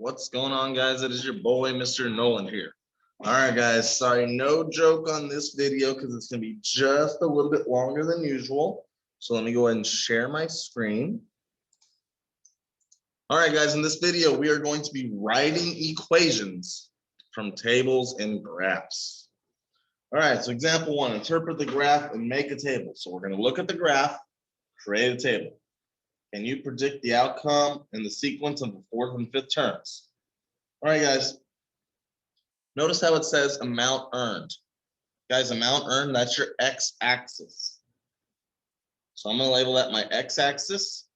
What's going on, guys? It is your boy, Mr. Nolan here. All right, guys. Sorry, no joke on this video because it's going to be just a little bit longer than usual. So let me go ahead and share my screen. All right, guys. In this video, we are going to be writing equations from tables and graphs. All right, so example one, interpret the graph and make a table. So we're going to look at the graph, create a table. Can you predict the outcome and the sequence of the fourth and fifth terms? All right, guys. Notice how it says amount earned. Guys, amount earned, that's your x-axis. So I'm going to label that my x-axis.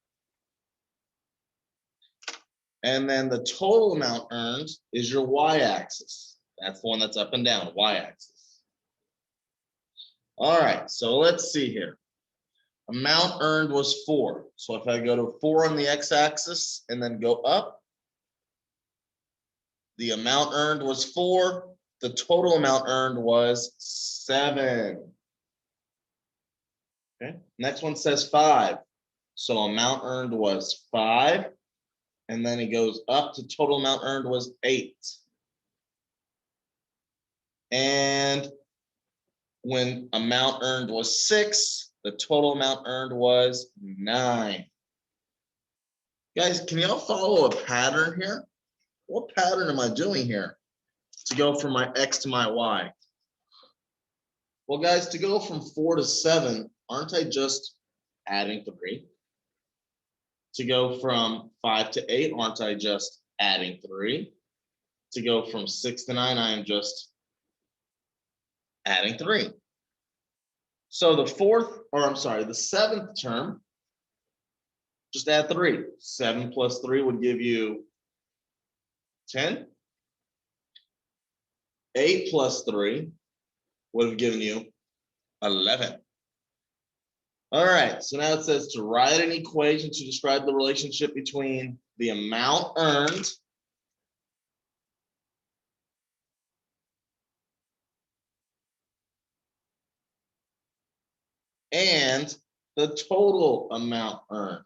And then the total amount earned is your y-axis. That's the one that's up and down, y-axis. All right, so let's see here. Amount earned was 4. So if I go to 4 on the x-axis and then go up, the amount earned was 4. The total amount earned was 7. Okay. Next one says 5. So amount earned was 5. And then it goes up to total amount earned was 8. And when amount earned was 6, the total amount earned was 9. Guys, can y'all follow a pattern here? What pattern am I doing here to go from my x to my y? Well, guys, to go from 4 to 7, aren't I just adding 3? To go from 5 to 8, aren't I just adding 3? To go from 6 to 9, I am just adding 3. So the seventh term, just add 3. 7 plus 3 would give you 10. 8 plus 3 would have given you 11. All right, so now it says to write an equation to describe the relationship between the amount earned and the total amount earned.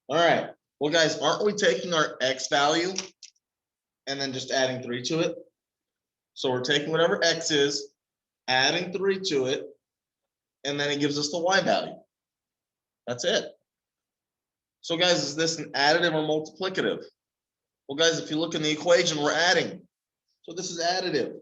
All right, well, guys, aren't we taking our x value and then just adding 3 to it? So we're taking whatever x is, adding 3 to it, and then it gives us the y value. That's it. So, guys, is this an additive or multiplicative? Well, guys, if you look in the equation, we're adding. So this is additive.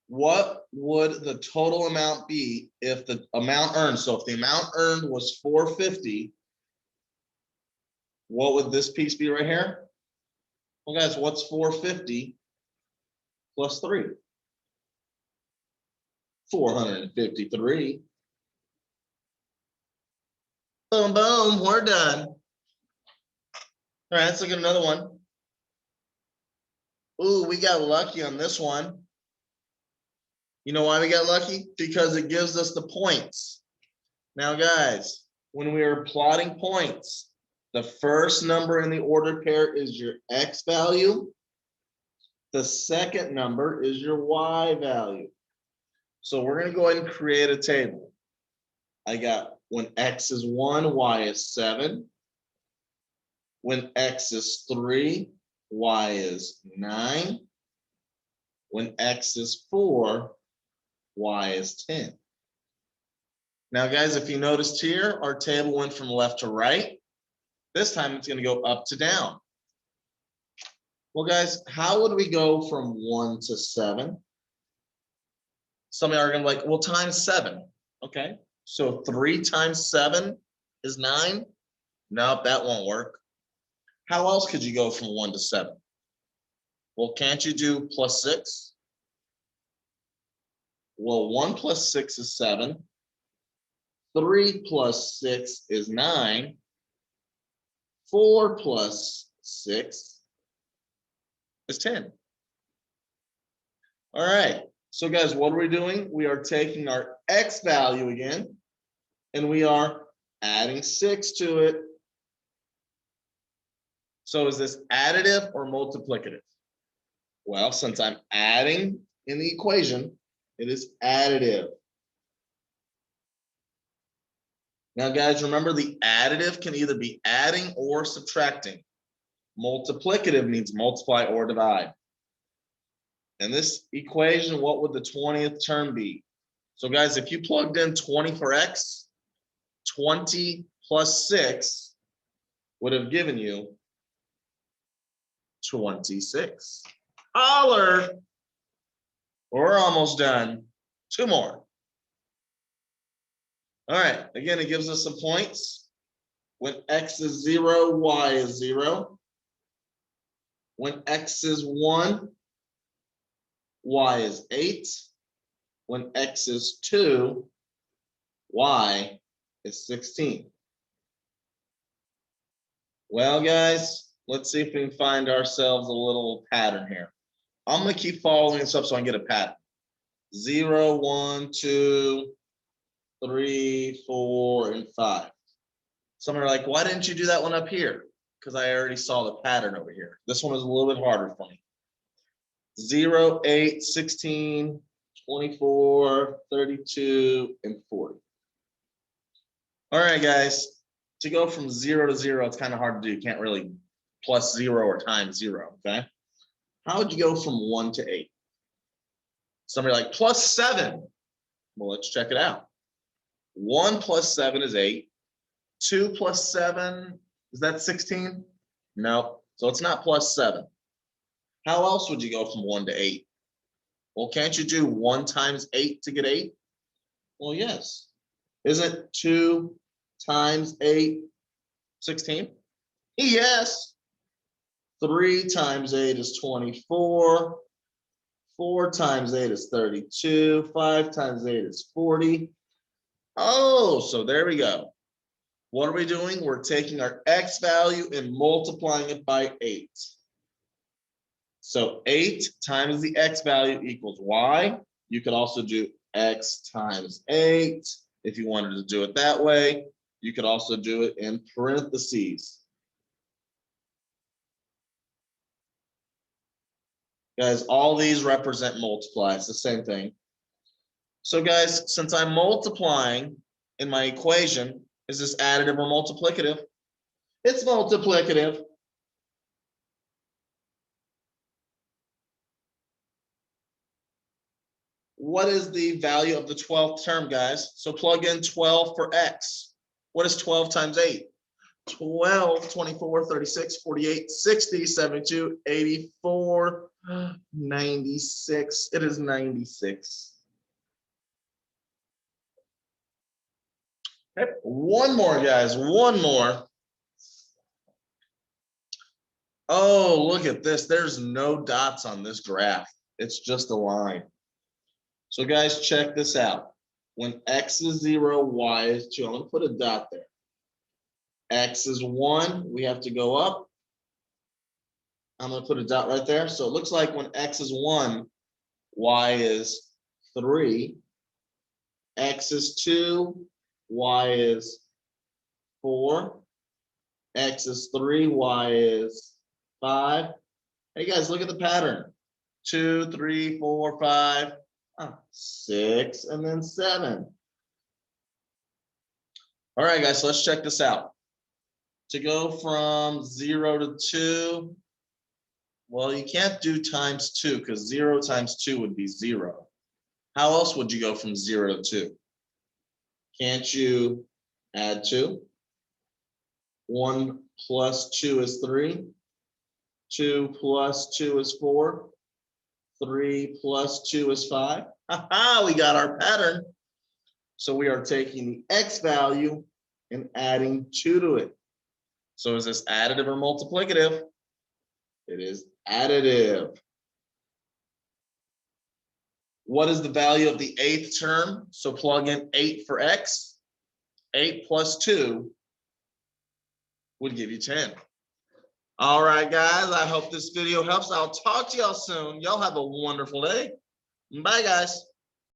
What would the total amount be if the amount earned? So if the amount earned was 450, what would this piece be right here? Well, guys, what's 450 plus 3? 453. Boom, boom, we're done. All right, let's look at another one. Ooh, we got lucky on this one. You know why we got lucky? Because it gives us the points. Now, guys, when we are plotting points, the first number in the ordered pair is your x value. The second number is your y value. So we're going to go ahead and create a table. I got when x is 1, y is 7. When x is 3, y is 9. When x is 4, y is 10. Now, guys, if you noticed here, our table went from left to right. This time it's going to go up to down. Well, guys, how would we go from 1 to 7? Some of you are going to be like, well, times 7. Okay, so 3 times 7 is 9. Nope, that won't work. How else could you go from 1 to 7? Well, can't you do plus 6? Well, 1 plus 6 is 7. 3 plus 6 is 9. 4 plus 6 is 10. All right. So, guys, what are we doing? We are taking our x value again, and we are adding 6 to it. So is this additive or multiplicative? Well, since I'm adding in the equation, It is additive. Now, guys, remember the additive can either be adding or subtracting. Multiplicative means multiply or divide. And this equation, what would the 20th term be? So, guys, if you plugged in 20 for x, 20 plus 6 would have given you 26. Holler! We're almost done. 2 more. All right, again, it gives us some points. When x is 0, y is 0. When x is 1, y is 8. When x is 2, y is 16. Well, guys, let's see if we can find ourselves a little pattern here. I'm going to keep following this up so I can get a pattern. 0, 1, 2, 3, 4, and 5. Some are like, why didn't you do that one up here? Because I already saw the pattern over here. This one is a little bit harder for me. 0, 8, 16, 24, 32, and 40. All right, guys. To go from 0 to 0, it's kind of hard to do. You can't really plus 0 or times 0, okay? How would you go from 1 to 8? Somebody like plus 7. Well, let's check it out. 1 plus 7 is 8. 2 plus 7, is that 16? No, so it's not plus 7. How else would you go from 1 to 8? Well, can't you do 1 times 8 to get 8? Well, yes. Isn't 2 times 8 16? Yes. 3 times 8 is 24. 4 times 8 is 32. 5 times 8 is 40. Oh, so there we go. What are we doing? We're taking our x value and multiplying it by 8. So 8 times the x value equals y. You could also do x times 8 if you wanted to do it that way. You could also do it in parentheses. Guys, all these represent multiply. It's the same thing. So guys, since I'm multiplying in my equation, is this additive or multiplicative? It's multiplicative. What is the value of the 12th term, guys? So plug in 12 for x. What is 12 times 8? 12, 24, 36, 48, 60, 72, 84, 96. It is 96. Okay, one more, guys, one more. Oh, look at this. There's no dots on this graph. It's just a line. So guys, check this out. When x is 0, y is 2. I'm going to put a dot there. X is 1. We have to go up. I'm going to put a dot right there. So it looks like when x is 1, y is 3. X is 2, y is 4. X is 3, y is 5. Hey guys, look at the pattern. 2, 3, 4, 5, 6, and then 7. All right, guys, so let's check this out. To go from 0 to 2, well, you can't do times 2 because 0 times 2 would be 0. How else would you go from 0 to 2? Can't you add 2? 1 plus 2 is 3. 2 plus 2 is 4. 3 plus 2 is 5. Aha, we got our pattern. So we are taking the x value and adding 2 to it. So is this additive or multiplicative? It is additive. What is the value of the 8th term? So plug in 8 for x. 8 plus 2 would give you 10. All right, guys, I hope this video helps. I'll talk to y'all soon. Y'all have a wonderful day. Bye, guys.